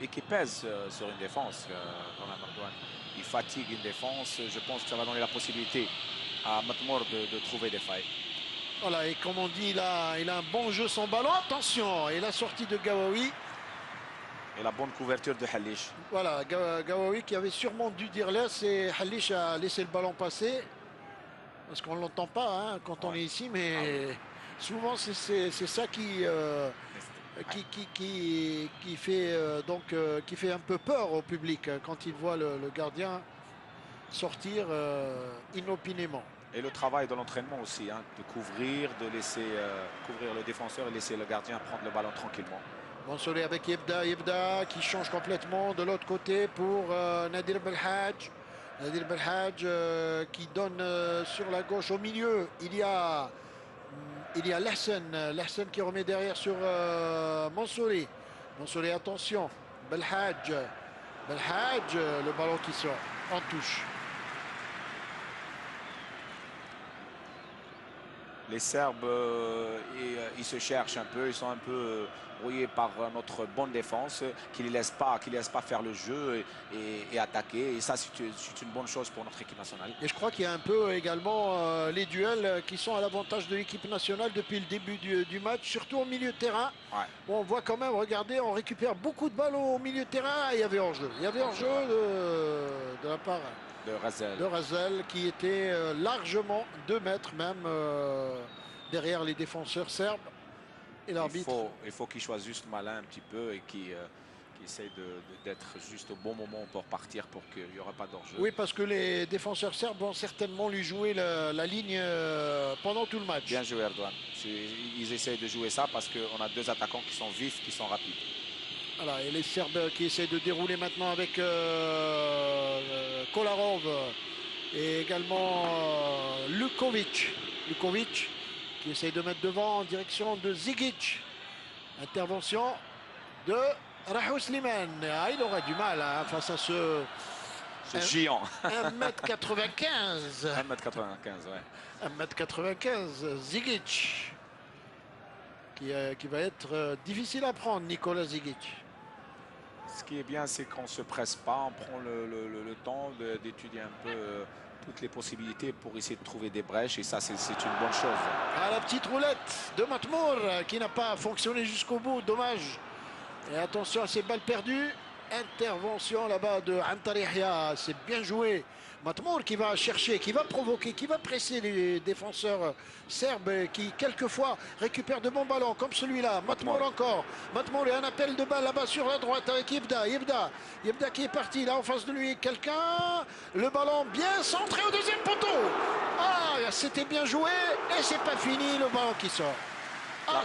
et qui pèse sur une défense. Ronan Mardoane, il fatigue une défense. Je pense que ça va donner la possibilité à Matmour de trouver des failles. Voilà, et comme on dit, il a un bon jeu sans ballon. Attention, et la sortie de Gawawi. Et la bonne couverture de Halish. Voilà, Gawawi qui avait sûrement dû dire laisse et Halish a laissé le ballon passer. Parce qu'on ne l'entend pas hein, quand on est ici, mais souvent c'est ça qui fait, qui fait un peu peur au public hein, quand il voit le gardien sortir inopinément. Et le travail de l'entraînement aussi, hein, de couvrir, de laisser couvrir le défenseur et laisser le gardien prendre le ballon tranquillement. Mansouri avec Yebda qui change complètement de l'autre côté pour Nadir Belhadj. Nadir Belhadj qui donne sur la gauche au milieu. Il y a Lahsen qui remet derrière sur Mansouri. Mansouri, attention. Belhadj, le ballon qui sort en touche. Les Serbes, ils se cherchent un peu, ils sont un peu brouillés par notre bonne défense qui ne laisse pas faire le jeu et attaquer. Et ça, c'est une bonne chose pour notre équipe nationale. Et je crois qu'il y a un peu également les duels qui sont à l'avantage de l'équipe nationale depuis le début du match, surtout au milieu de terrain. Ouais. Bon, on voit quand même, regardez, on récupère beaucoup de ballons au milieu de terrain. Et il y avait hors-jeu. Il y avait hors-jeu de la part de Razel qui était largement 2 mètres même derrière les défenseurs serbes. Et l'arbitre, il faut qu'il soit juste malin un petit peu et qu'il essaye d'être juste au bon moment pour partir pour qu'il n'y aura pas d'hors-jeu. Oui, parce que les défenseurs serbes vont certainement lui jouer la ligne pendant tout le match. Bien joué Erdogan. Ils essayent de jouer ça parce qu'on a 2 attaquants qui sont vifs, qui sont rapides. Voilà, et les Serbes qui essaient de dérouler maintenant avec Kolarov et également Lukovic. Lukovic qui essaye de mettre devant en direction de Zigic. Intervention de Rahou Slimane. Ah, il aura du mal hein, face à ce géant. 1m95. 1m95, ouais. 1m95, Zigic. Qui va être difficile à prendre, Nikola Zigic. Ce qui est bien, c'est qu'on ne se presse pas, on prend le temps d'étudier un peu toutes les possibilités pour essayer de trouver des brèches, et ça, c'est une bonne chose. Ah, la petite roulette de Matmour qui n'a pas fonctionné jusqu'au bout, dommage. Et attention à ces balles perdues. Intervention là-bas de Antar Yahya, c'est bien joué. Matmour qui va chercher, qui va provoquer, qui va presser les défenseurs serbes qui quelquefois récupèrent de bons ballons comme celui-là. Matmour encore. Matmour et un appel de balle là-bas sur la droite avec Yebda. Yebda qui est parti là en face de lui. Quelqu'un. Le ballon bien centré au deuxième poteau. Ah, c'était bien joué et c'est pas fini, le ballon qui sort. Ah,